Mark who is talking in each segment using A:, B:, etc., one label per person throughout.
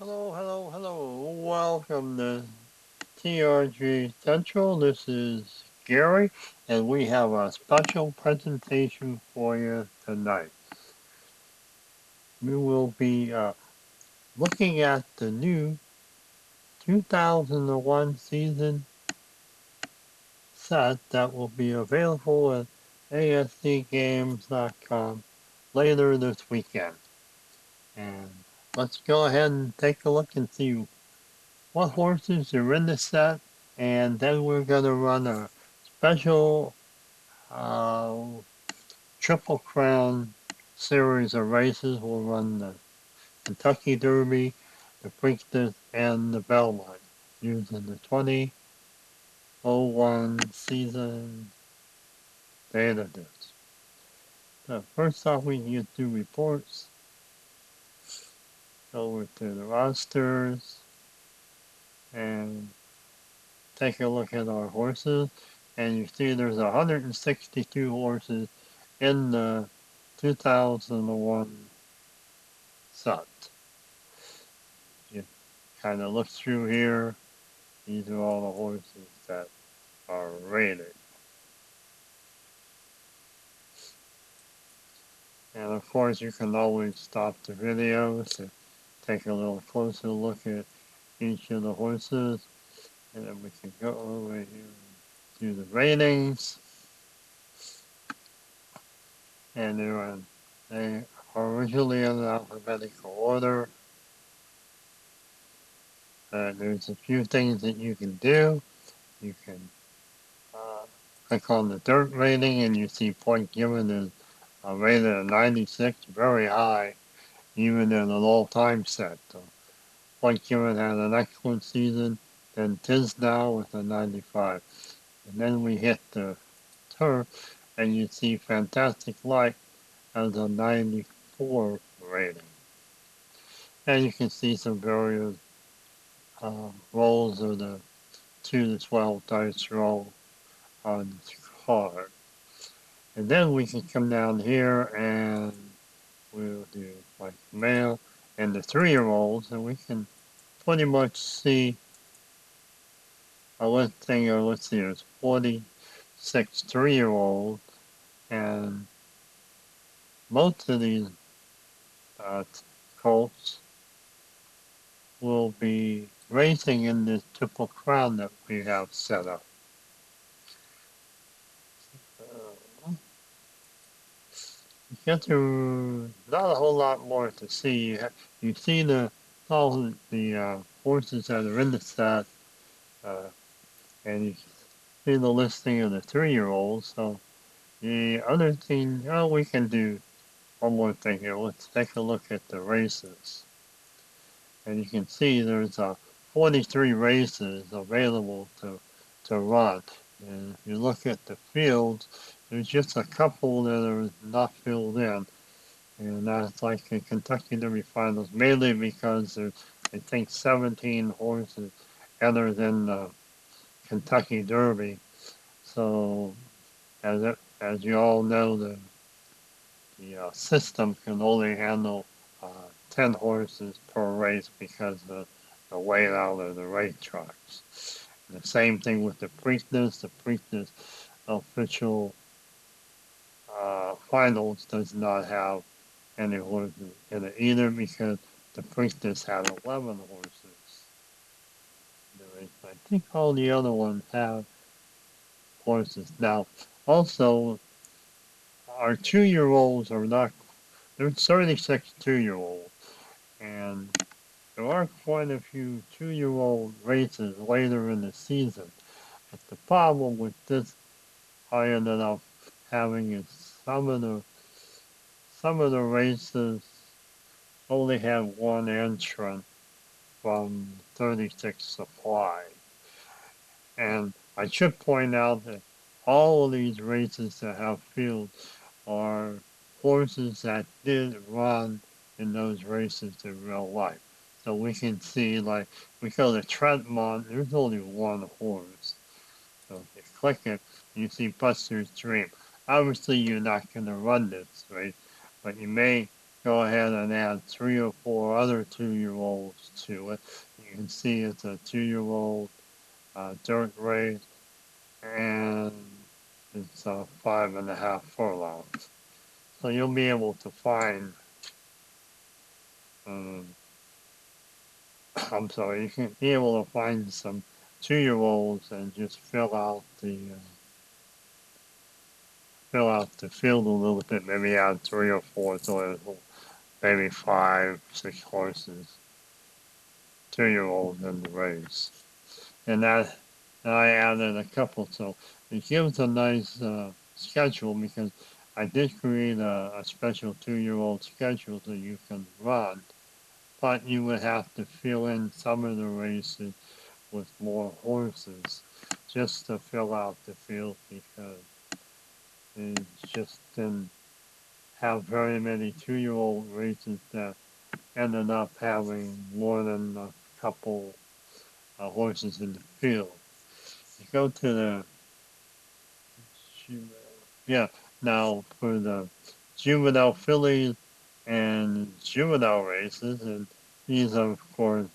A: Hello, hello, hello. Welcome to TRG Central. This is Gary, and we have a special presentation for you tonight. We will be looking at the new 2001 season set that will be available at ascgames.com later this weekend. And let's go ahead and take a look and see what horses are in the set, and then we're going to run a special uh, Triple Crown series of races. We'll run the Kentucky Derby, the Preakness, and the Belmont using the 2001 season data disc. So first off, we can get through reports, over to the rosters, and take a look at our horses. And you see there's 162 horses in the 2001 set. You kind of look through here, these are all the horses that are rated. And of course, you can always stop the video to take a little closer look at each of the horses. And then we can go over here and do the ratings. And they are originally in alphabetical order. There's a few things that you can do. You can click on the dirt rating and you see point given is rated at 96, very high, even in an all-time set. So point given had an excellent season, then Tisdale with a 95. And then we hit the turf and you see Fantastic Light has a 94 rating. And you can see some various rolls of the 2 to 12 dice roll on this card. And then we can come down here and we'll do like male and the 3-year-olds, and we can pretty much see a listing of, let's see, there's 46 3-year-olds, and most of these uh, colts will be racing in this Triple Crown that we have set up. Get to not a whole lot more to see. You see all the horses that are in the set, uh, and you see the listing of the 3-year-olds. So the other thing, oh, we can do one more thing here. Let's take a look at the races, and you can see there's 43 races available to run. And if you look at the fields, there's just a couple that are not filled in. And that's like the Kentucky Derby Finals, mainly because there's, I think, 17 horses other than the Kentucky Derby. So, as you all know, the system can only handle 10 horses per race because of the weight out of the racetracks. The same thing with the Preakness. The Preakness official finals does not have any horses in it either because the Preakness had 11 horses. I think all the other ones have horses. Now, also, our 2-year-olds are not, there's 36 2-year-olds, and there are quite a few 2-year-old races later in the season. But the problem with this I ended up having is some of the races only have one entrant from 36 supply. And I should point out that all of these races that have fields are horses that did run in those races in real life. So we can see, like, we go to Trentmont, there's only one horse. So if you click it, you see Buster's Dream. Obviously, you're not going to run this, right? But you may go ahead and add 3 or 4 other 2-year-olds to it. You can see it's a 2-year-old dirt race, and it's 5.5 furlongs. So you'll be able to find, um, I'm sorry, you can be able to find some 2-year-olds and just fill out the field a little bit, maybe add 3 or 4, so maybe 5, 6 horses, 2-year-olds in the race. And I added a couple, so it gives a nice schedule because I did create a special 2-year-old schedule that you can run, but you would have to fill in some of the races with more horses just to fill out the field because it just didn't have very many 2-year-old races that ended up having more than a couple horses in the field. You go to the yeah. Now for the juvenile fillies and juvenile races, and these are of course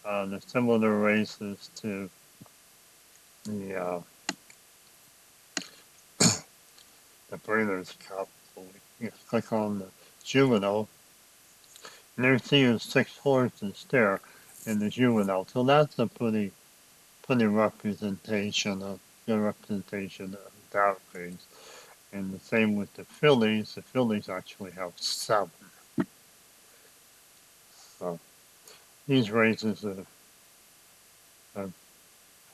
A: the similar races to the uh, the Breeders' Cup. So you click on the juvenile, and there see there's 6 horses there in the juvenile. So that's a pretty representation of good representation of that race. And the same with the fillies. The fillies actually have 7. So these races are,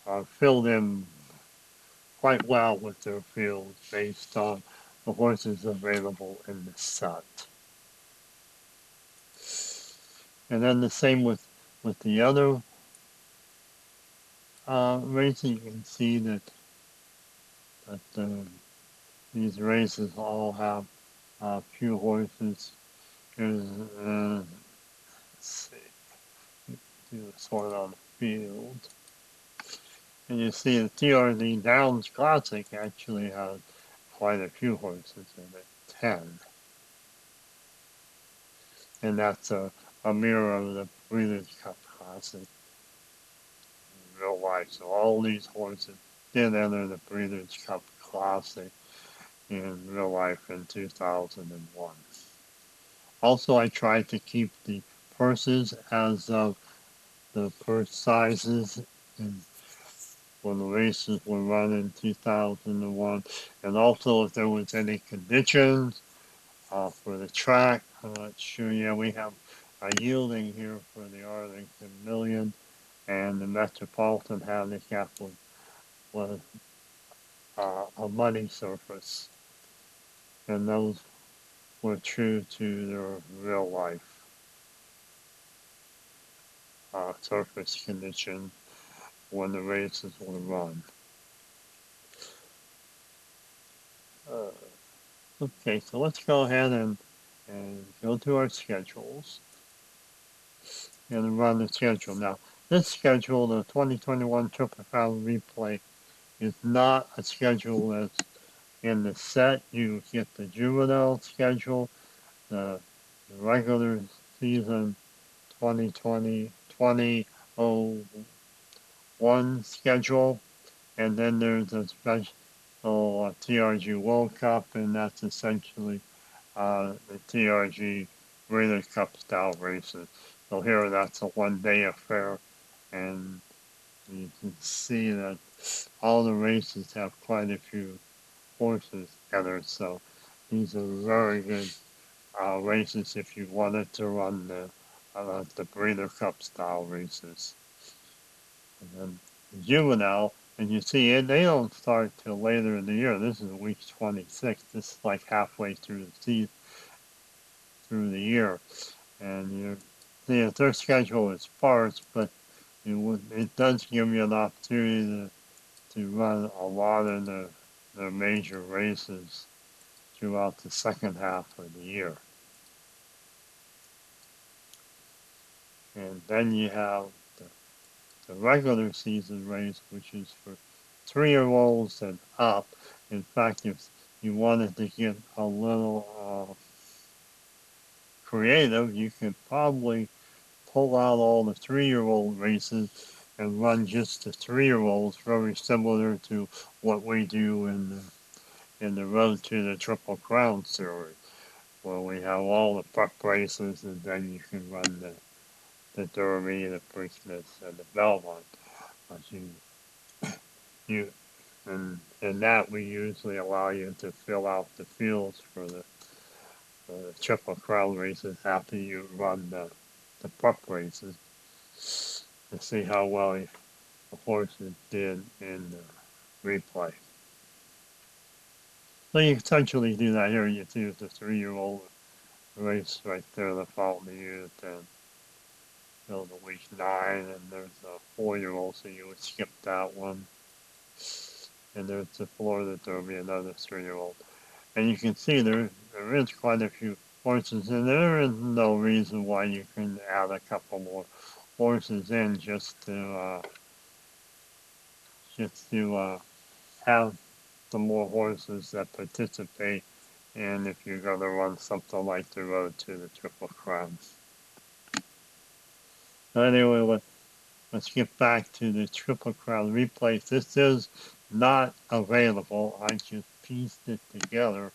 A: are filled in quite well with their fields based on the horses available in the set. And then the same with the other races, you can see that these races all have few horses. Here's, let's see, do the sort on the field. And you see the TRG Downs Classic actually has quite a few horses in it, 10. And that's a mirror of the Breeders' Cup Classic in real life. So all these horses did enter the Breeders' Cup Classic in real life in 2001. Also, I tried to keep the purses as of the purse sizes and when the races were run in 2001, and also if there was any conditions for the track. I'm not sure. Yeah, we have a yielding here for the Arlington Million, and the Metropolitan Handicap was a muddy surface, and those were true to their real life surface condition when the races were run. Uh, okay, so let's go ahead and go to our schedules and run the schedule. Now, this schedule, the 2021 Triple Crown Replay, is not a schedule that's in the set. You get the juvenile schedule, the regular season 2020 2001 schedule, and then there's a special TRG World Cup, and that's essentially the TRG Breeders' Cup style races. So here that's a 1 day affair, and you can see that all the races have quite a few horses entered. So these are very good races if you wanted to run the Breeder Cup style races. And then the juvenile, and you see it, they don't start till later in the year. This is week 26. This is like halfway through the season, through the year, and you see if their schedule is sparse, but it does give you an opportunity to run a lot of the major races throughout the second half of the year. And then you have the regular season race, which is for 3-year-olds and up. In fact, if you wanted to get a little creative, you could probably pull out all the 3-year-old races and run just the 3-year-olds, very similar to what we do in the Road to the Triple Crown series, where we have all the prep races, and then you can run the Derby, the Preakness, and the Belmont. But you in that we usually allow you to fill out the fields for the Triple Crown races after you run the prep races to see how well the horses did in the replay. So you essentially do that here. You see the 3-year-old race right there, the Fountain of Youth, and the week 9, and there's a 4-year-old, so you would skip that one. And there's the Florida Derby, another 3-year-old. And you can see there is quite a few horses, and there is no reason why you can add a couple more horses in just to have some more horses that participate in if you're going to run something like the Road to the Triple Crown. Anyway, let's get back to the Triple Crown replays. This is not available. I just pieced it together.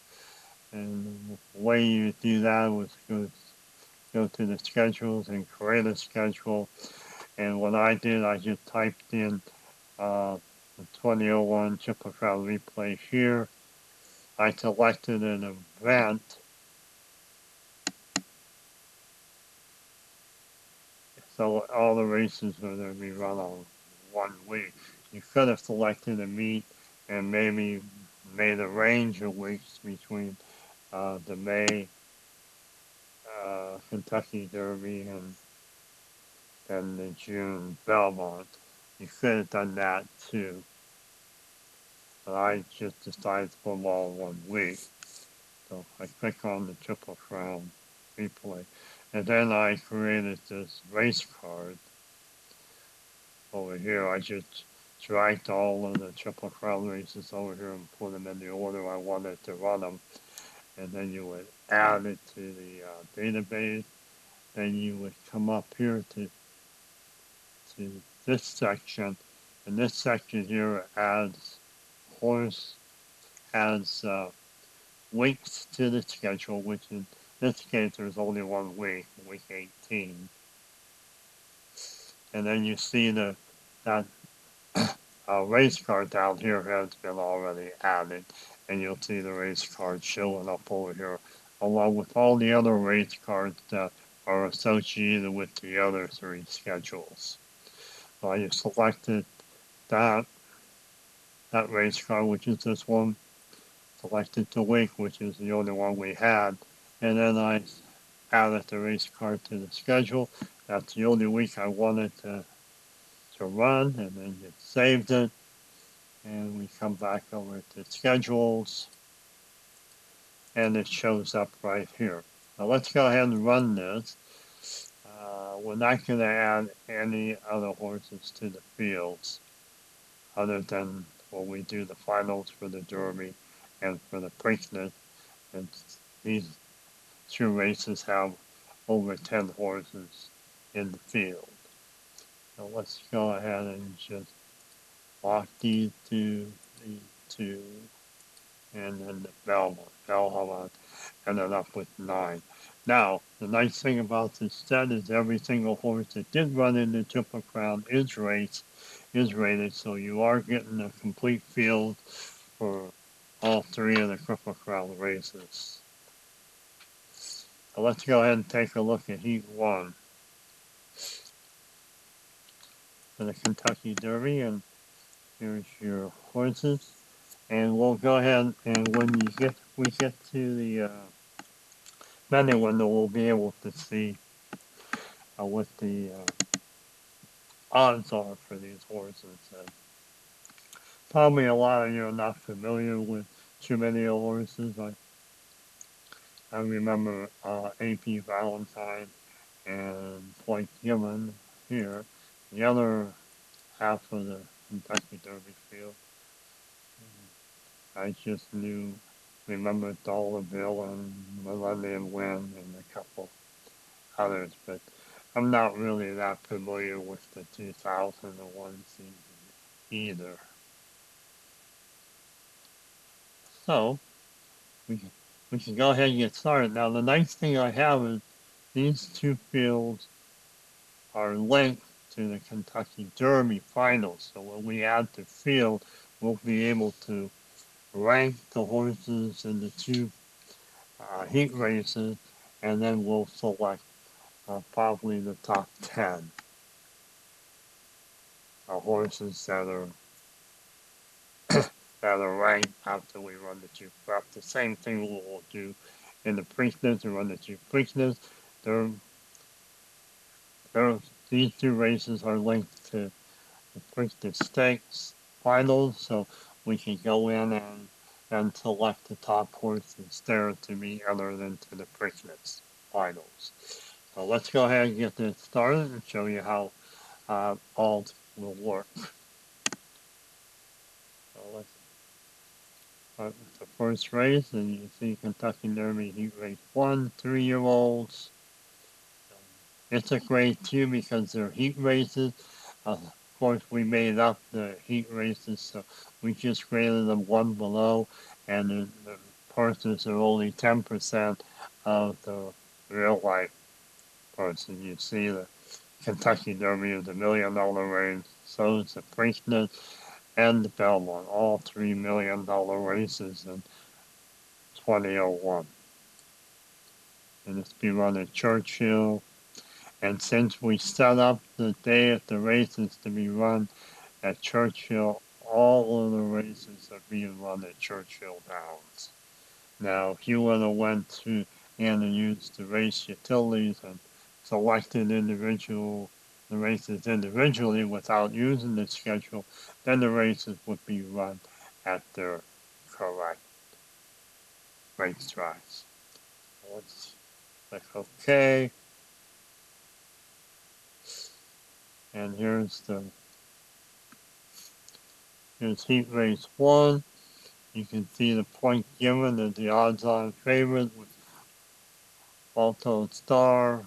A: And the way you do that was go to the schedules and create a schedule. And what I did, I just typed in the 2001 Triple Crown replay here. I selected an event. So all the races are going to be run on one week. You could have selected a meet and maybe made a range of weeks between the May Kentucky Derby and the June Belmont. You could have done that too. But I just decided to put them all in one week. So I click on the Triple Crown replay. And then I created this race card over here. I just dragged all of the Triple Crown races over here and put them in the order I wanted to run them. And then you would add it to the database. Then you would come up here to this section. And this section here adds horse, adds weeks to the schedule, which in this case there's only 1 week, week 18. And then you see that race card down here has been already added, and you'll see the race card showing up over here, along with all the other race cards that are associated with the other 3 schedules. So I just selected that race card, which is this one, selected the week, which is the only one we had, and then I added the race card to the schedule. That's the only week I wanted to run, and then it saved it. And we come back over to schedules, and it shows up right here. Now let's go ahead and run this. We're not going to add any other horses to the fields other than when we do the finals for the Derby and for the Preakness. And these 2 races have over 10 horses in the field. So let's go ahead and just lock these two, and then the Belmont, ended up with 9. Now, the nice thing about this set is every single horse that did run in the Triple Crown is rated, so you are getting a complete field for all 3 of the Triple Crown races. So let's go ahead and take a look at Heat 1 for the Kentucky Derby, and here's your horses. And we'll go ahead and when we get to the menu window, we'll be able to see what the odds are for these horses. Probably a lot of you are not familiar with too many horses. I remember AP Valentine and Point Given here. The other half of the Kentucky Derby field, I just remember Dollarville and Millennium Win and a couple others, but I'm not really that familiar with the 2001 season either. So we can, we can go ahead and get started. Now the nice thing I have is these two fields are linked to the Kentucky Derby finals. So when we add the field, we'll be able to rank the horses in the two heat races, and then we'll select probably the top 10 horses that are ranked after we run the two prep. The same thing we will do in the Preakness and run the two Preakness. They're, these two races are linked to the Preakness Stakes finals, so we can go in and select the top horses there to be entered into the Preakness finals. So let's go ahead and get this started and show you how all will work. So let's start with the first race, and you see Kentucky Derby Heat Race 1, 3-year-olds. It's a grade 2 because they're heat races. Of course, we made up the heat races, so we just graded them one below, and the horses are only 10% of the real life person. You see the Kentucky Derby is $1 million race, so is the Preakness and the Belmont, all $3 million races in 2001. And it's be run at Churchill. And since we set up the day of the races to be run at Churchill, all of the races are being run at Churchill Downs. Now, if you would have went through and used the race utilities and selected the races individually without using the schedule, then the races would be run at their correct racetracks. Let's click OK. And here's heat race 1. You can see the point given as the odds-on favorite with Alto Star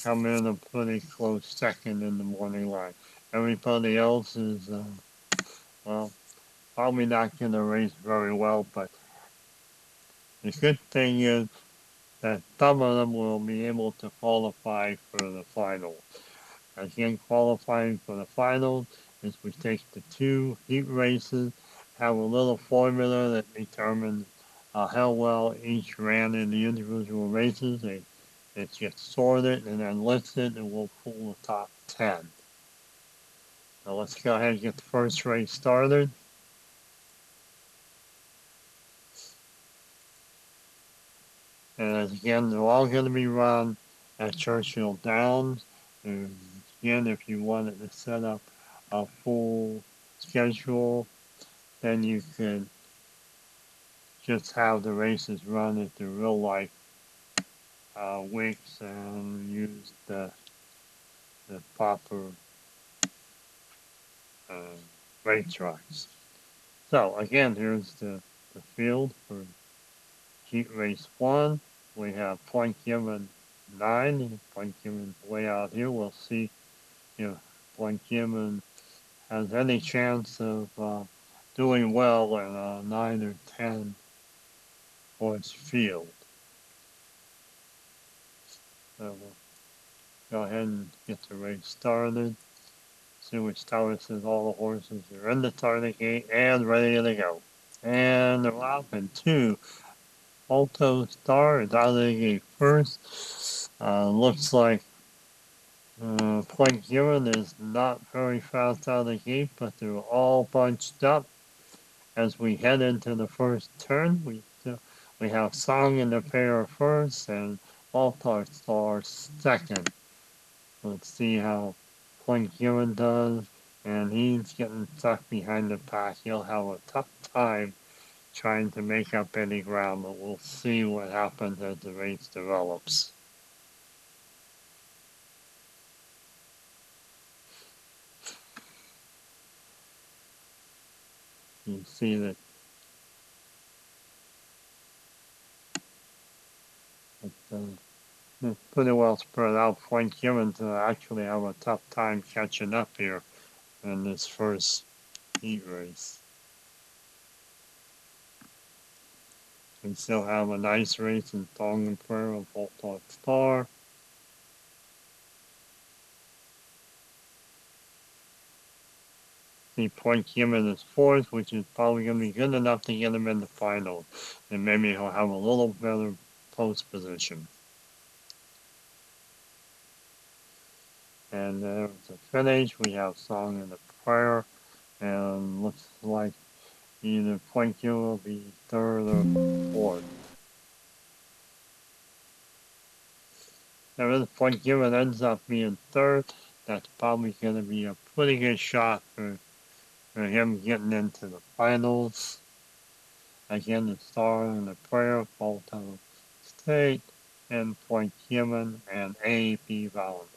A: come in a pretty close second in the morning line. Everybody else is, well, probably not going to race very well, but the good thing is that some of them will be able to qualify for the final. Again, qualifying for the finals is we take the two heat races, have a little formula that determines how well each ran in the individual races. It gets sorted and then listed, and we'll pull the top 10. So let's go ahead and get the first race started. And again, they're all going to be run at Churchill Downs. And again, if you wanted to set up a full schedule, then you could just have the races run at the real life weeks and use the proper uh, race tracks. So again, here's the field for heat race 1. We have point given 9, point given way out here. We'll see if point given has any chance of doing well in a 9 or 10 horse field. So we'll go ahead and get the race started. See which tower says all the horses are in the starting gate and ready to go. And they're off in 2. Alto Star is out of the gate first. Looks like Point Given is not very fast out of the gate, but they're all bunched up. As we head into the first turn, we have Song in the pair first and Alto Star second. Let's see how Point Given does, and he's getting stuck behind the pack. He'll have a tough time trying to make up any ground, but we'll see what happens as the race develops. You see that It's pretty well spread out. Point Given to actually have a tough time catching up here in this first heat race. We still have a nice race in Thong and Prayer of Bulldog Star. The Point Given is fourth, which is probably going to be good enough to get him in the final. And maybe he'll have a little better post position. And there's the finish. We have Song and the Prayer. And looks like either Point Given will be third or fourth. Now, if Point Given ends up being third, that's probably going to be a pretty good shot for him getting into the finals. Again, the Star and the Prayer, Baltimore State, and Point Given, and A.B. Valentine.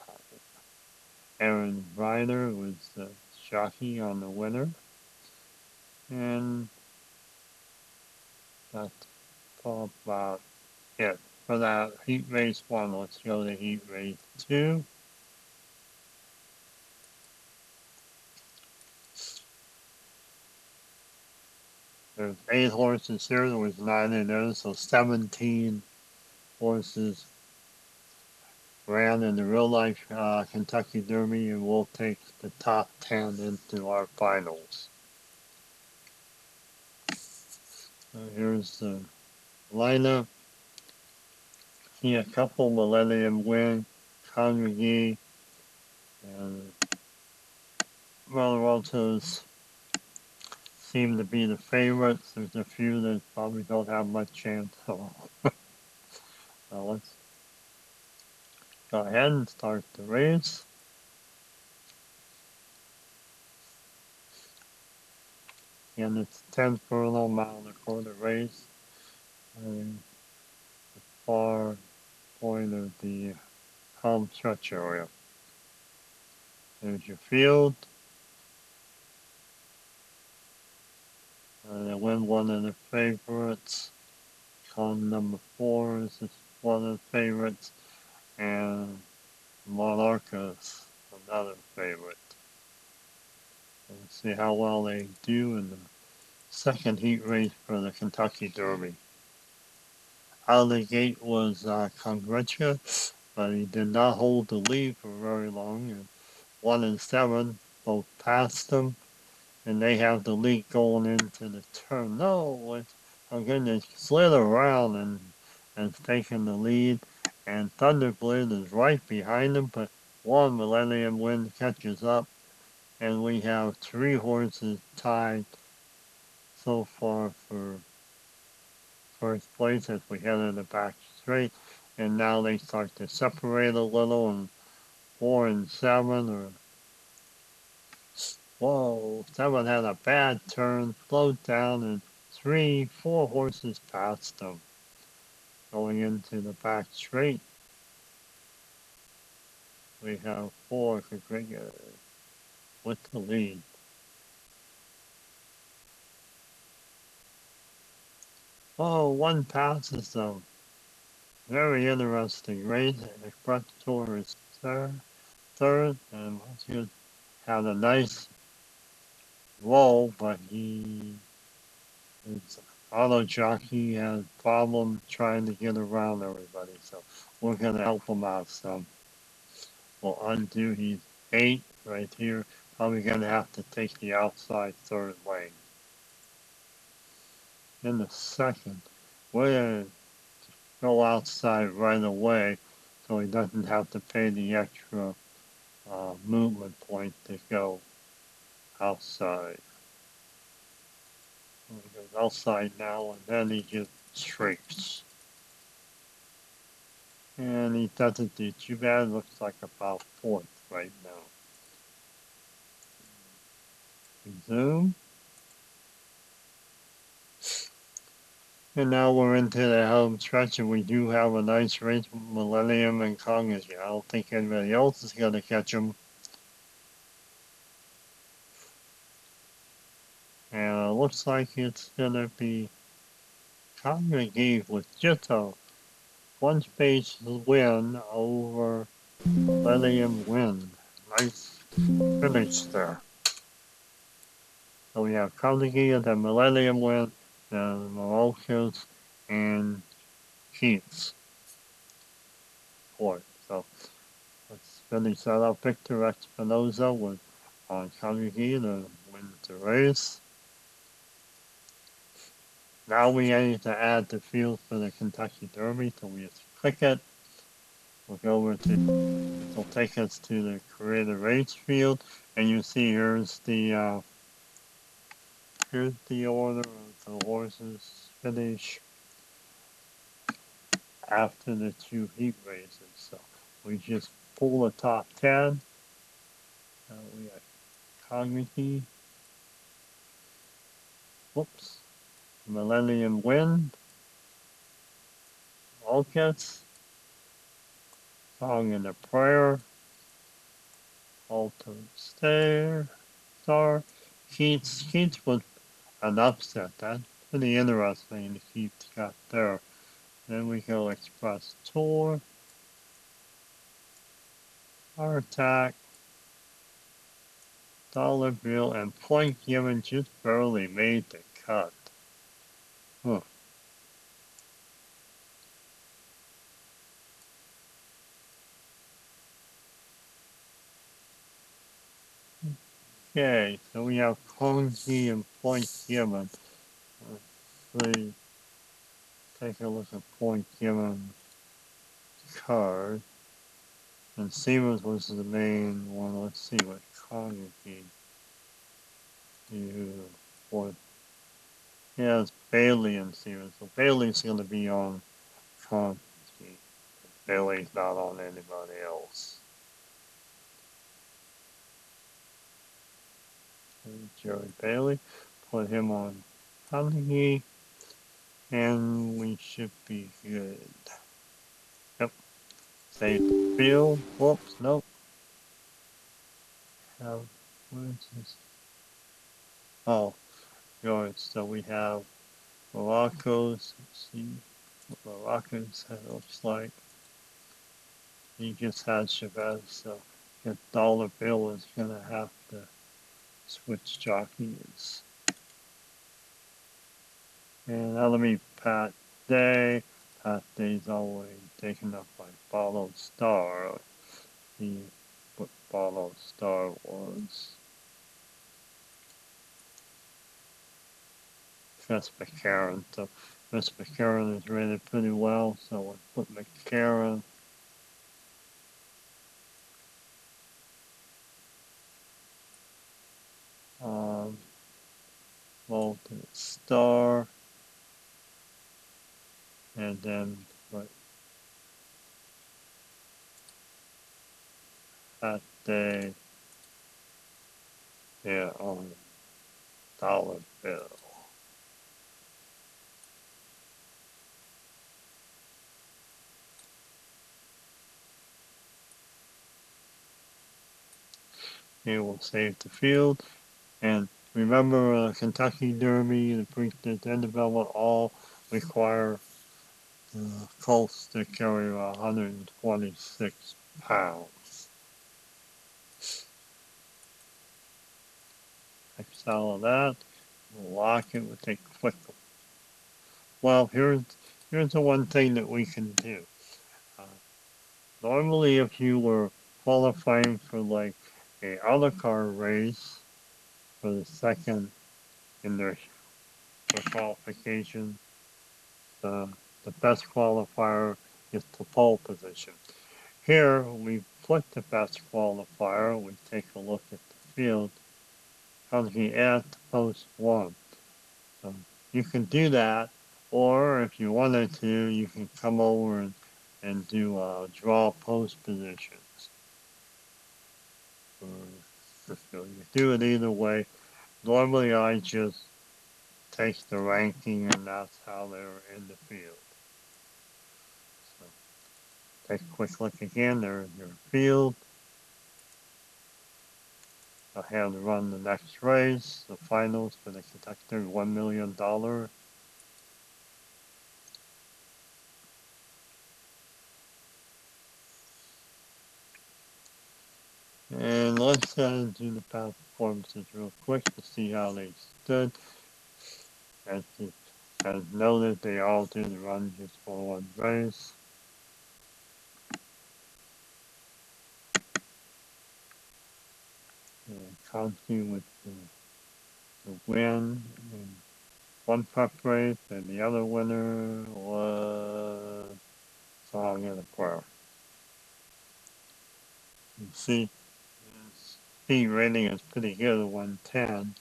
A: Aaron Ryder was the jockey on the winner. And that's about it for that heat race 1. Let's go to heat race 2. There's 8 horses here. There was 9 in there, so 17 horses ran in the real life Kentucky Derby, and we'll take the top 10 into our finals. Here's the lineup. See a couple Millennium Win, Congregate, and Relatives seem to be the favorites. There's a few that probably don't have much chance. So let's go ahead and start the race. And it's 10 furlong mile and a quarter race. And the far point of the home stretch area. There's your field. They win one of the favorites. Con number 4 is one of the favorites. And Monarchas, another favorite. Let's see how well they do in the second heat race for the Kentucky Derby. Out of the gate was Congretia, but he did not hold the lead for very long. And 1 and 7 both passed him, and they have the lead going into the turn. No, oh goodness, slid around and taking the lead. And Thunderblade is right behind him, but 1 Millennium Wind catches up, and we have 3 horses tied so far for first place as we head in the back straight. And now they start to separate a little, and 4 and 7 are. Whoa, 7 had a bad turn, slowed down, and 3, 4 horses passed them going into the back straight. We have 4 with the lead. Oh, 1 passes them. Very interesting race. Express Tour is third, and Matthew had a nice roll, but his auto jockey had problems trying to get around everybody, so we're going to help him out some. We'll undo his 8 right here. Probably going to have to take the outside third lane. In the second, we're going to go outside right away so he doesn't have to pay the extra movement point to go outside. He goes outside now, and then he just shrinks. And he doesn't do too bad. Looks like about 4th right now. Resume. And now we're into the home stretch, and we do have a nice race with Millennium and Congress. I don't think anybody else is going to catch them. And it looks like it's going to be Congregate with just a one space win over Millennium Win. Nice finish there. So we have Carnegie and the Millennium Win, the Marocos, and Keats. So let's finish that up. Victor Espinoza with on Carnegie to win the race. Now we need to add the field for the Kentucky Derby, so we just click it. We'll go over to, it'll take us to the create a race field, and you see here's the order of the horses finish after the two heat races. So we just pull the top 10. We got Cognitive, whoops, Millennium Wind, Alkets, Song in the Prayer, Alto Star, Keats was an upset. That's pretty interesting. Keats got there. Then we go Express Tour, Heart Attack, Dollar Bill, and Point Given just barely made the cut. Huh. Okay, so we have Congi and Point Given. Let's take a look at Point Given card. And Siemens was the main one. Let's see what Congi do. What? Yeah, it's Bailey and Siemens. So Bailey's going to be on Congi. Bailey's not on anybody else. Jerry Bailey, put him on Congi, and we should be good. Yep. Save the field. Whoops, nope. Where's this? Oh, yours. So we have Morocco's. Let's see what Morocco's head looks like. He just had Chavez, so if Dollar Bill is gonna have to switch jockeys. And that'll be Pat Day. Pat Day's always taken up by Follow Star. See what Follow Star was. Chris McCarron. So Chris McCarron is rated pretty well, so we'll put McCarron. Molten Star. And then what that day, yeah, on dollar bill. It will save the field. And remember, Kentucky Derby, the Preakness, and Development all require colts to carry 126 pounds. Excel of that. Lock it. We'll take quick. Well, here's the one thing that we can do. Uh, Normally, if you were qualifying for like a other car race for the second in their qualification, the best qualifier is the pole position. Here, we put the best qualifier. We take a look at the field. Currently at post one. So you can do that, or if you wanted to, you can come over and do draw post positions. You do it either way. Normally, I just take the ranking, and that's how they're in the field. So take a quick look again. They're in your field. I have to run the next race, the finals for the Kentucky $1 million. And let's do the past performances real quick to see how they stood. As noted, they all did run just for one race. And Conti with the win in one prep race, and the other winner was Song in the Pro. You see, his speed rating is pretty good at 110.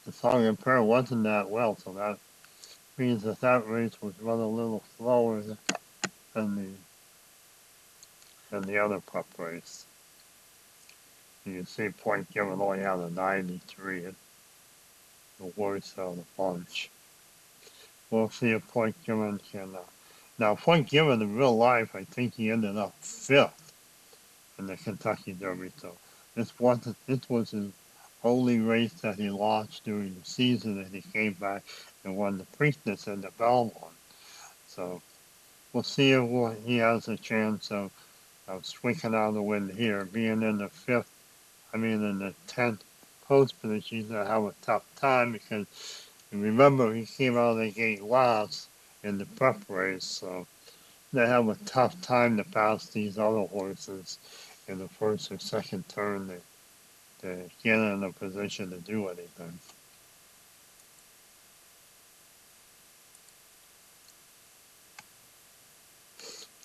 A: The Song in Pro wasn't that well, so that means that race was run a little slower than the other prep race. You can see Point Given only had a 93, the worst of the bunch. We'll see if Point Given can. Now, Point Given in real life, I think he ended up fifth in the Kentucky Derby. So this was his only race that he lost during the season, and he came back and won the Preakness and the Belmont. So we'll see if he has a chance of squeaking out the win here, being in the fifth. In the 10th post position, he's gonna have a tough time because remember he came out of the gate last in the prep race, so they have a tough time to pass these other horses in the first or second turn to get in a position to do anything.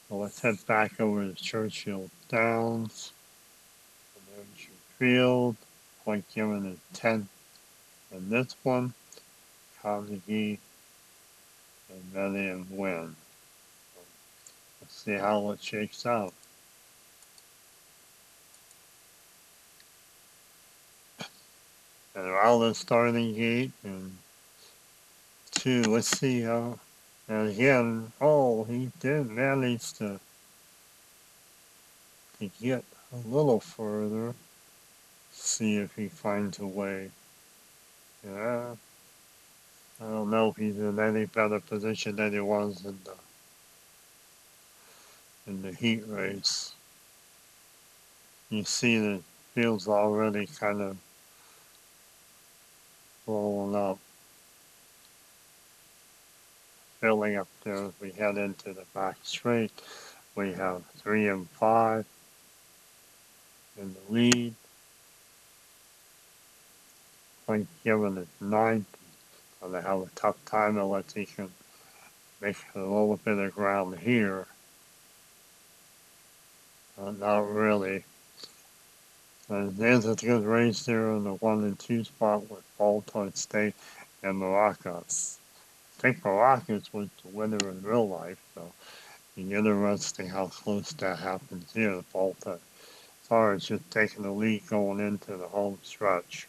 A: So let's head back over to Churchill Downs. And there's your field. Point Given is 10th in this one. Carnegie and Median win. So let's see how it shakes out. And around the starting gate and two, let's see how. And again, he did manage to get a little further. See if he finds a way. Yeah, I don't know if he's in any better position than he was in the heat race. You see the field's already kind of rolling up, filling up there as we head into the back straight. We have 3 and 5 in the lead. Point Given is 9th. So they have a tough time unless he can make a little bit of ground here. Not really. There's a good race there in the 1 and 2 spot with Baltimore State and Maracas. I think Maracas was the winner in real life, so it's interesting how close that happens here. Baltimore is just taking the lead going into the home stretch.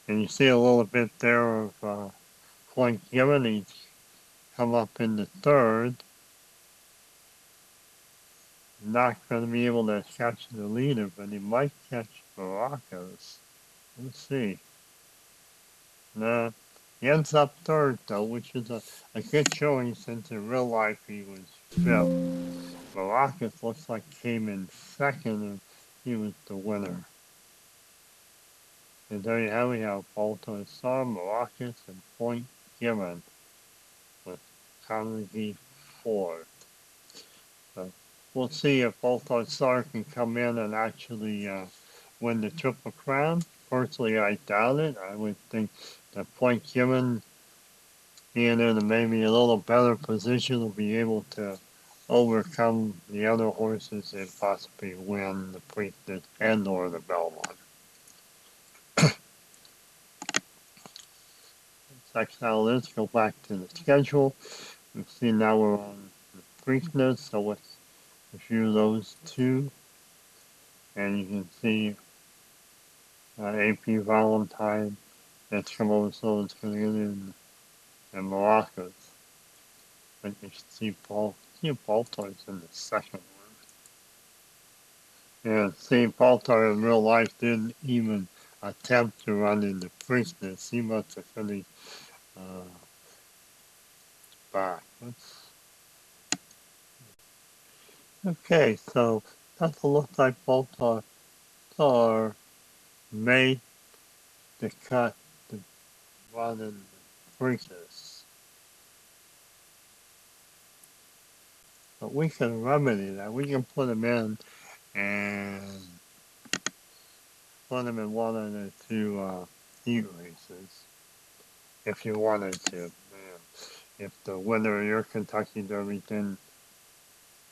A: And you see a little bit there of Point Given. He's come up in the third. Not going to be able to catch the leader, but he might catch Baracas. Let's see. Nah, he ends up third, though, which is a good showing since in real life he was fifth. Baracas looks like came in second, and he was the winner. And there you have it. We have Baltimore Star, Baracas, and Point Given with Carnegie fourth. So we'll see if Baltimore Star can come in and actually win the Triple Crown. Personally, I doubt it. I would think that Point Given being in maybe a little better position will be able to overcome the other horses and possibly win the Preakness and or the Belmont. Let's go back to the schedule. You see now we're on the Preakness, so let's review those two. And you can see AP Valentine, that's come over, so it's going to get in Maracas. But you see Baltar's in the second one. And St. Baltar in real life didn't even attempt to run in the Preakness. He must have finished back. Okay, so doesn't look like both are made to cut the run in the breakers. But we can remedy that. We can put them in and put them in one of the two heat races if you wanted to. If the winner of your Kentucky Derby then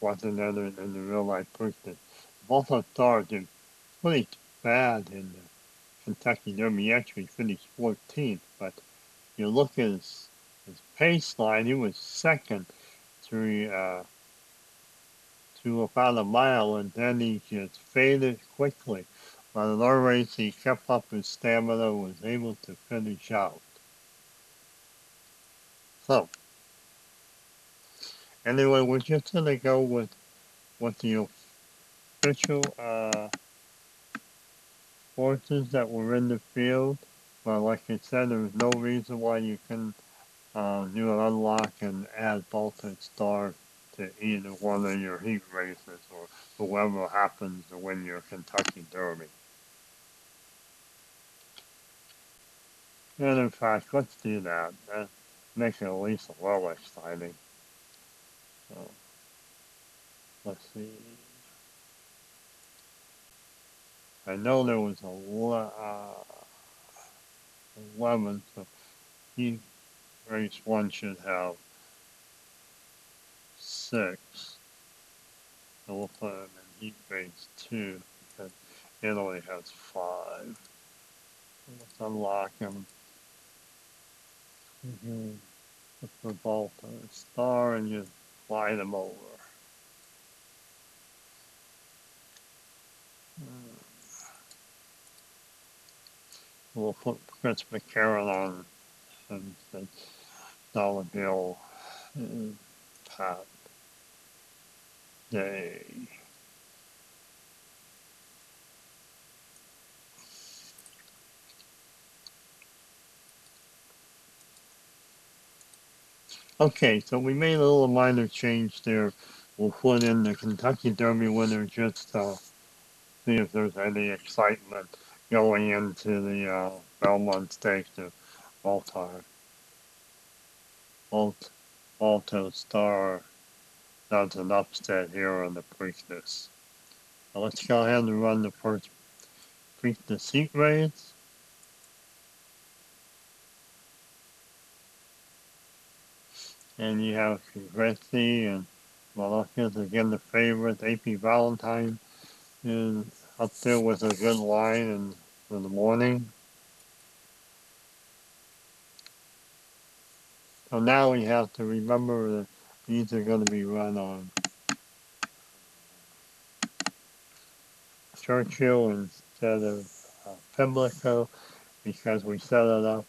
A: wasn't entered in the real life person. Both of Star did pretty bad in the Kentucky Derby. He actually finished 14th, but you look at his pace line, he was second to about a mile, and then he just faded quickly. But in our race, he kept up his stamina, was able to finish out. So, anyway, we're just going to go with the official horses that were in the field. But like I said, there's no reason why you can do an unlock and add Baltic Star to either one of your heat races or whoever happens to win your Kentucky Derby. And in fact, let's do that. That makes it at least a little exciting. So, let's see. I know there was 11, so heat race 1 should have 6. So we'll put them in heat race 2 because it only has 5. So let's unlock them. Put the ball to the star and just fly them over. We'll put Chris McCarron on and Dollar Bill and Pat Day. Okay, so we made a little minor change there. We'll put in the Kentucky Derby winner just to see if there's any excitement going into the Belmont Stakes. The Altar, Alto Star does an upset here on the Preakness. So let's go ahead and run the first Preakness heat race. And you have Congressy and Malakas again the favorite. AP Valentine is up there with a good line and for the morning. So now we have to remember that these are going to be run on Churchill instead of Pimlico because we set it up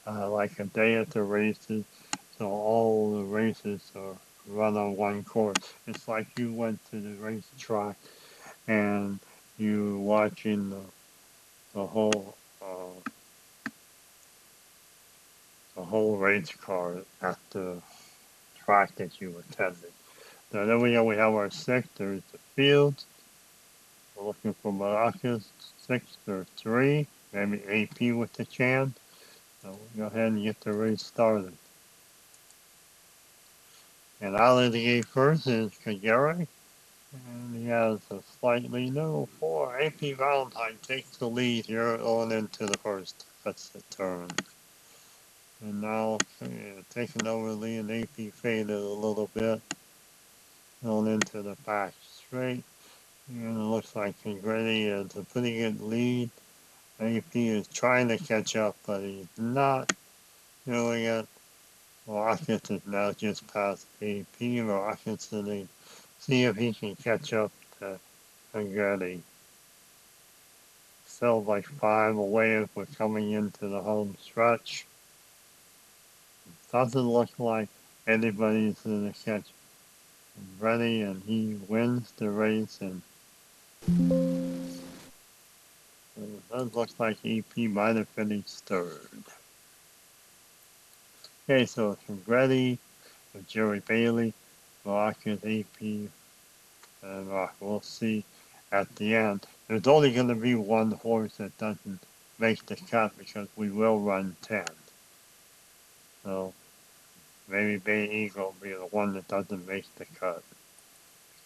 A: like a day at the races. So all the races are run on one course. It's like you went to the racetrack and you watching the whole race car at the track that you attended. So then we have our six. There's the field. We're looking for Maracas 6 or 3, maybe AP with the chance. So we'll go ahead and get the race started. And out of the gate first is Kagere. And he has a slightly no 4. AP Valentine takes the lead here on into the first. That's the turn. And now taking over the lead, AP faded a little bit on into the back straight. And it looks like Kagere is a pretty good lead. AP is trying to catch up, but he's not doing it. Rockets is now just past AP. Rockets to see if he can catch up to Agretti. Still like 5 away if we're coming into the home stretch. Doesn't look like anybody's going to catch Ready, and he wins the race. And it does look like EP might have finished third. Okay, so it's Ready with Jerry Bailey, Rockets, AP, And we'll see at the end. There's only going to be one horse that doesn't make the cut because we will run 10. So maybe Bay Eagle will be the one that doesn't make the cut.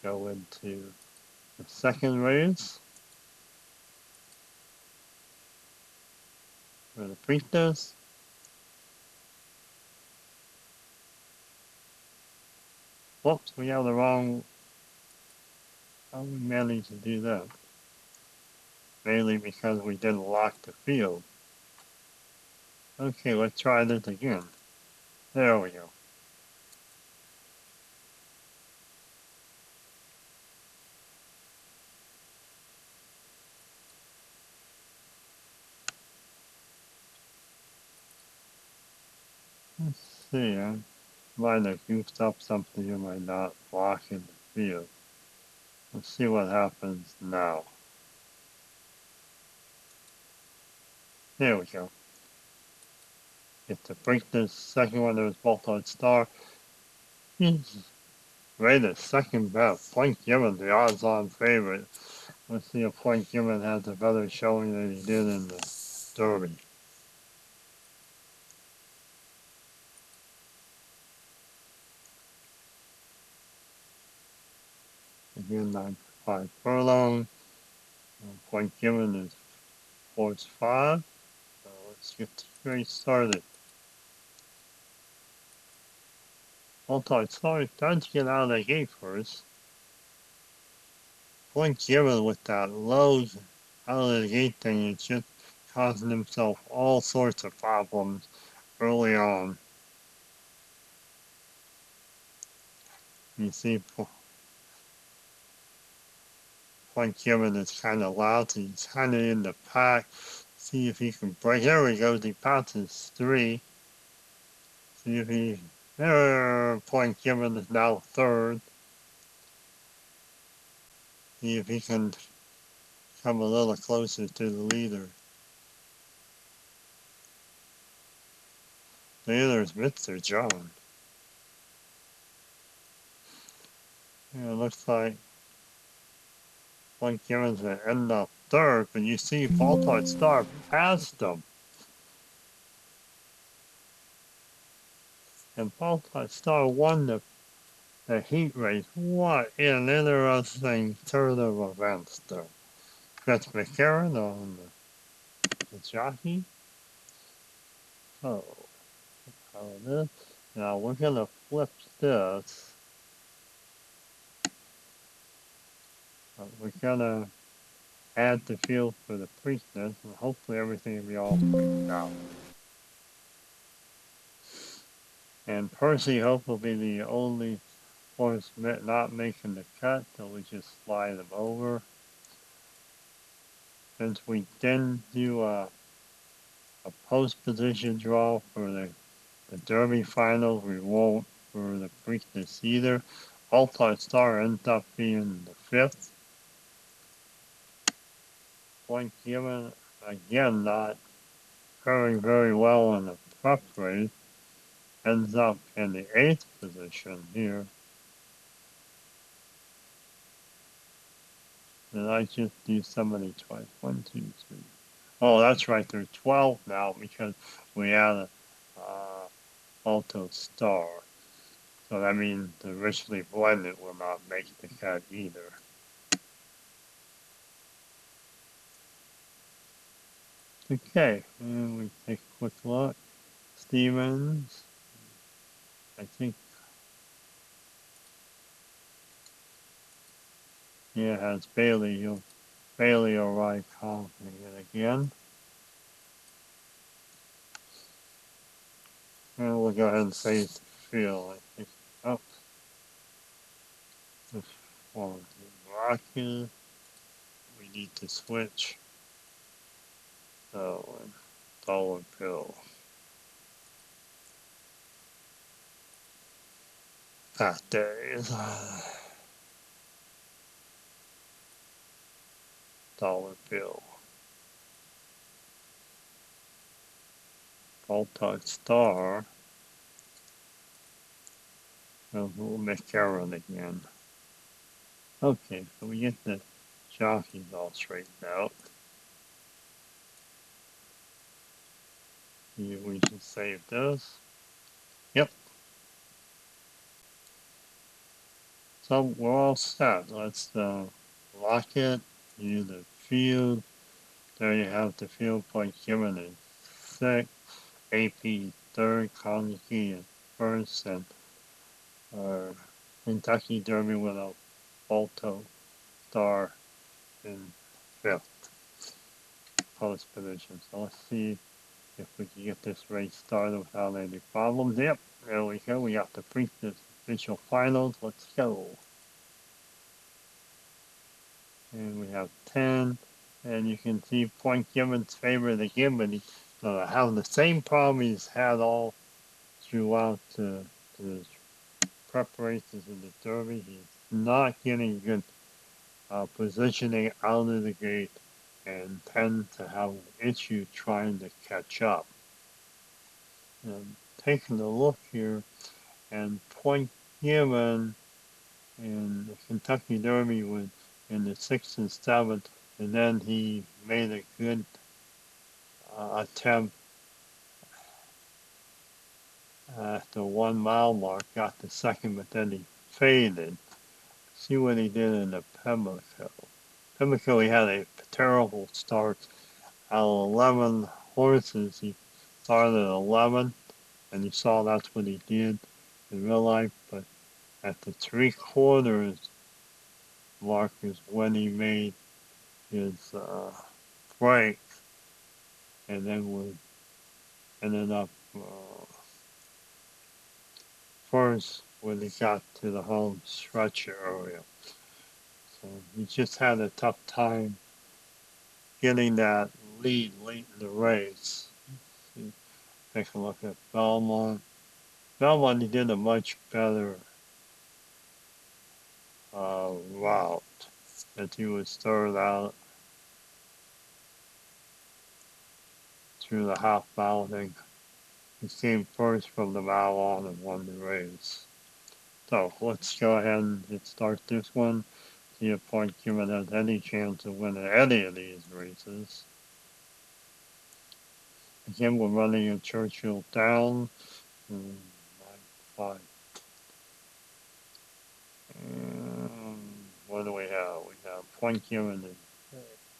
A: Go into the second race for the Preakness. Whoops, we have the wrong. How we managed to do that? Mainly because we didn't lock the field. Okay, let's try this again. There we go. Let's see, I might have goofed up something in my not blocking the field. Let's see what happens now. There we go. Get to break this second one, there was Bolton Star. He's rated second best. Point given the odds-on favorite. Let's see if Point given has a better showing than he did in the Derby. Again, 9.5 furlong. Point given is horse 5. So let's get the race started. Multi-star does get out of the gate first. Point given with that low out of the gate thing, it's just causing himself all sorts of problems early on. You see, Point given is kind of lousy. He's kind of in the pack. See if he can break. There he goes. He passes 3. See if he. There, Point given is now 3rd. See if he can come a little closer to the leader. Leader's Mr. John. Yeah, it looks like Point given's gonna end up 3rd, but you see Baltard Star passed him. And Baltard Star won the heat race. What an interesting turn of events, though. That's McCarron on the jockey. So, how it is. Now we're gonna flip this. We're gonna add the field for the Preakness, and hopefully everything will be all figured out. And Percy Hope will be the only horse not making the cut, so we just slide them over. Since we didn't do a post position draw for the Derby finals, we won't for the Preakness either. Altar Star ends up being the 5th. Point given, again, not faring very well in the prep race, ends up in the 8th position here. Did I just do somebody twice? 1, 2, 3. Oh, that's right. There's 12 now because we added Alto Star. So that means the richly blended will not make the cut either. Okay, and we take a quick look. Stevens, I think, yeah, has Bailey. Bailey will ride confident again. And we'll go ahead and save the field. I think. Oh, this one Rocky. We need to switch. So, dollar bill. Fat days. Dollar bill. Baltog Star. We'll make Aaron again. Okay, so we get the jockeys all straightened out. We should save this. Yep. So we're all set. Let's lock it. Use the field. There you have the field point given in sixth, AP third, Carnegie in first, and our Kentucky Derby with a Balto Star in fifth post position. So let's see if we can get this race started without any problems. Yep, there we go. We got the Preakness official finals. Let's go. And we have 10. And you can see Point Given's favored again, but he's having the same problem he's had all throughout the preparations in the Derby. He's not getting good positioning out of the gate and tend to have an issue trying to catch up. And taking a look here, and Point Given in the Kentucky Derby was in the sixth and seventh, and then he made a good attempt at the 1 mile mark, got the second, but then he faded. See what he did in the Pimlico. Pimlico, he had a terrible start. Out of 11 horses, he started at 11, and you saw that's what he did in real life, but at the 3/4 mark is when he made his break, and then we ended up first when he got to the home stretch area. So he just had a tough time getting that lead late in the race. Take a look at Belmont. Belmont, he did a much better route that he would start out through the half mile. I think he came first from the mile on and won the race. So let's go ahead and start this one. See if Point Given has any chance of winning any of these races. Again, we're running a Churchill down. 9, 5. What do we have? We have Point Given in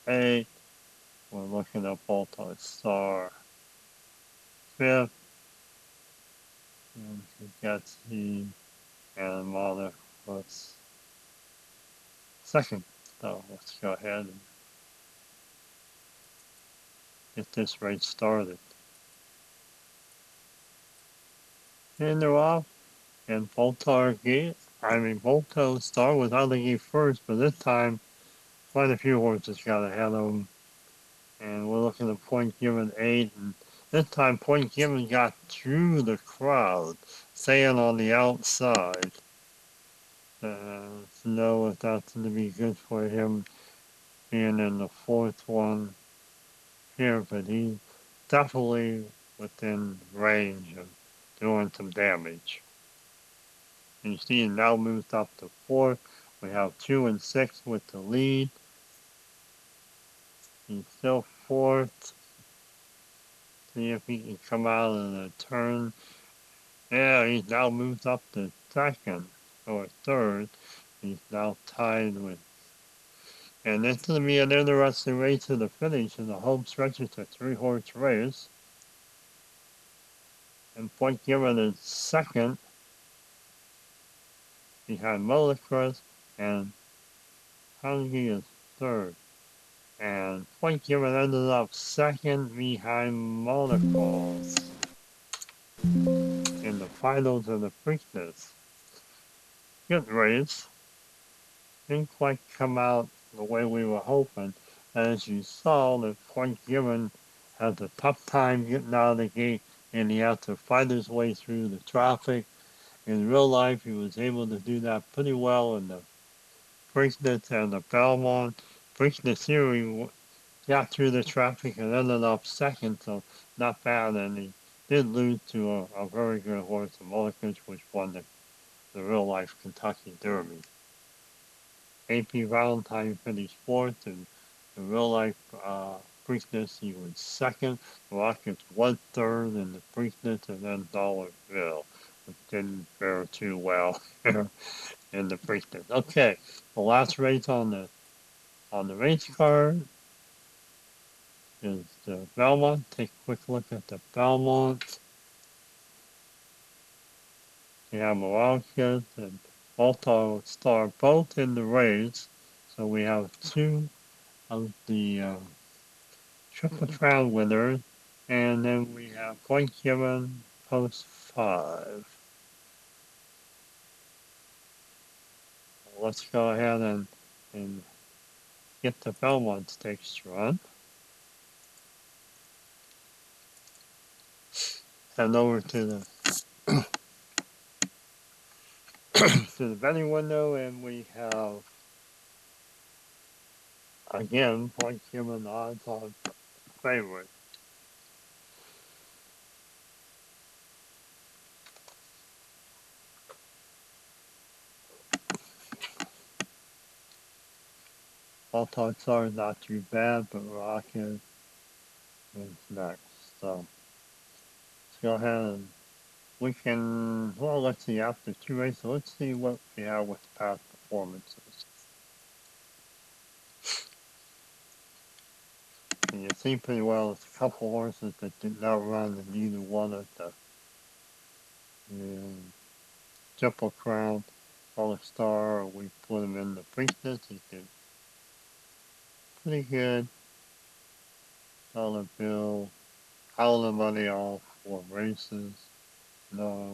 A: 8. We're looking at Balto Star 5th. And Gatsby and Mother was 2nd. So let's go ahead and get this race started. And they're off. And Balto Star was out of the gate first, but this time quite a few horses got ahead of him. And we're looking at Point Given 8, and this time Point Given got through the crowd, staying on the outside. To know if that's going to be good for him being in the fourth one here, but he's definitely within range of doing some damage. And you see he now moves up to fourth. We have 2 and 6 with the lead. He's still fourth. See if he can come out of the turn. Yeah, he's now moved up to second or third. He's now tied with. And it's going to be an interesting race to the finish in the home stretch. It's a 3-horse race. And Point Given is second behind Molocross, and Carnegie is third. And Point Given ended up second behind Molocross in the finals of the Preakness. Good race. Didn't quite come out the way we were hoping. As you saw, the Point Given has a tough time getting out of the gate, and he had to fight his way through the traffic. In real life, he was able to do that pretty well in the Preakness and the Belmont. Preakness here, he got through the traffic and ended up second, so not bad. And he did lose to a very good horse, the Mulligans, which won the real life Kentucky Derby. AP Valentine finished fourth, and in real life Preakness he was second. The Rockets was third, and the Preakness, and then Dollar Bill, which didn't fare too well in the Preakness. Okay, the last race on the race card is the Belmont. Take a quick look at the Belmont. We have Maracas and Baltar Star both in the race. So we have two of the Triple Crown winners. And then we have Point Given Post 5. Let's go ahead and get the Belmont Stakes run. Head over to the to the betting window, and we have again Point Given odds on favorite. Baltar Star is not too bad, but Rocket is next. So let's go ahead and we can, well, let's see, after two races, let's see what we have with past performances. And you see pretty well it's a couple horses that did not run in either one of the Triple Crown, All Star, we put him in the Princess, he did pretty good. Dollar Bill, all the money off for races. No,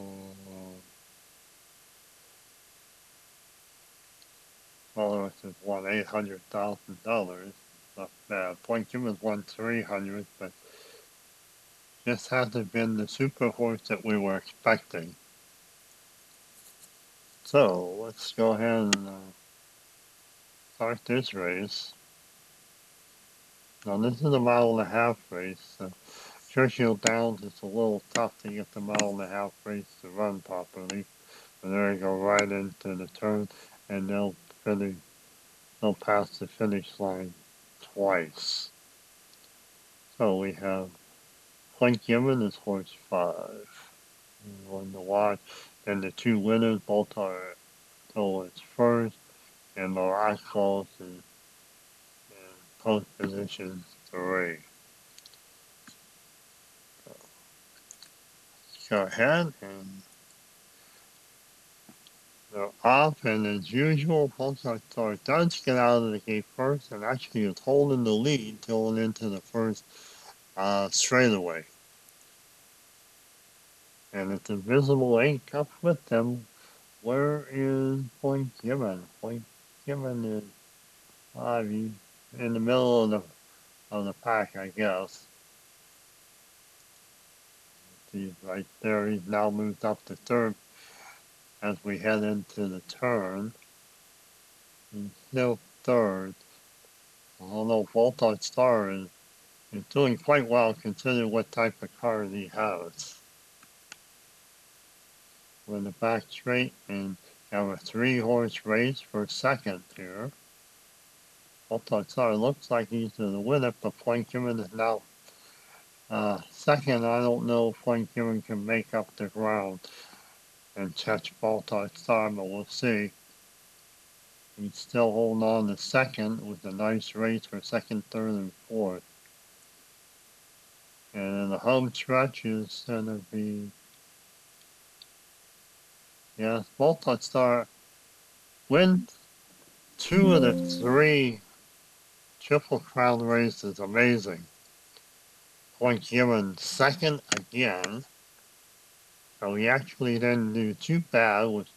A: Wallace has won $800,000. Not bad. Point Gibbons won 300, but just hasn't been the super horse that we were expecting. So let's go ahead and start this race. Now this is a mile and a half race. Churchill Downs is a little tough to get the mile and a half race to run properly. But there you go, right into the turn, and they'll pass the finish line twice. So we have Frank Gibbon is horse 5. On the watch. Then the two winners, both are towards first, and Morocco is in post position 3. So let's go ahead and they're off, and as usual, Pulsar Star does get out of the gate first, and actually is holding the lead going into the first straightaway. And it's invisible ain't up with them. Where is Point Gibbon? Point Gibbon is he's in the middle of the pack, I guess. He's right there. He's now moved up to third as we head into the turn. He's still third. Although Voltage Star is doing quite well considering what type of car he has. We're in the back straight and have a 3-horse race for second here. Voltage Star looks like he's the winner, but Point Gibbon is now second. I don't know if Point Gibbon can make up the ground and catch Voltage Star, but we'll see. He's still holding on to second with a nice race for second, third, and fourth. And the home stretch is going to be, yeah, Multi-Star wins 2 of the 3 Triple Crown races. Amazing. Point Gibbon second again. So he actually didn't do too bad with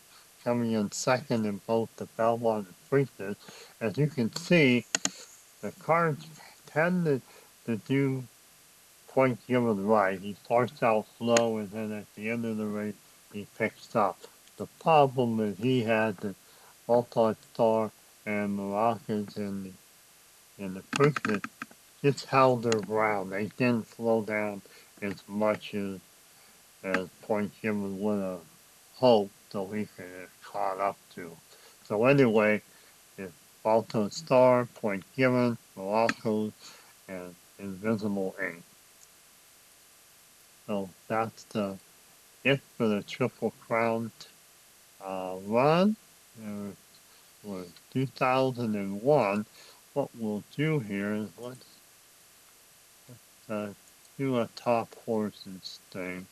A: coming in second in both the Belmont and Preakness. As you can see, the cars tend to do Point Gibbon right. He starts out slow, and then at the end of the race, he picks up. The problem is he had the Multi-Star and Maracas in the Preakness just held their ground. They didn't slow down as much as Point Gibbon would have hoped, so he could have caught up to. So anyway, if Balto Star, Point Given, Morocco, and Invisible Ink. So that's it for the Triple Crown run. For 2001, what we'll do here is let's uh, do a top horses thing.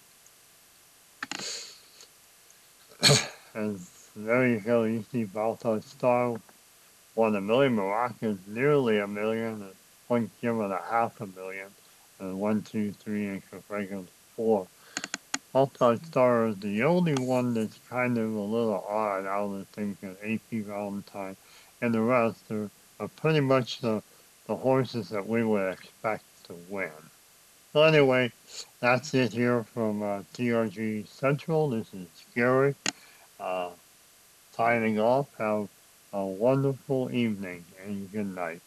A: And there you go, you see Balto Star won 1,000,000, Morocco's nearly 1,000,000, and Point Given 500,000, and 1, 2, 3, and Configured 4. Balto Star is the only one that's kind of a little odd out of the things at AP Valentine, and the rest are pretty much the horses that we would expect to win. So anyway, that's it here from TRG Central. This is Gary signing off. Have a wonderful evening and good night.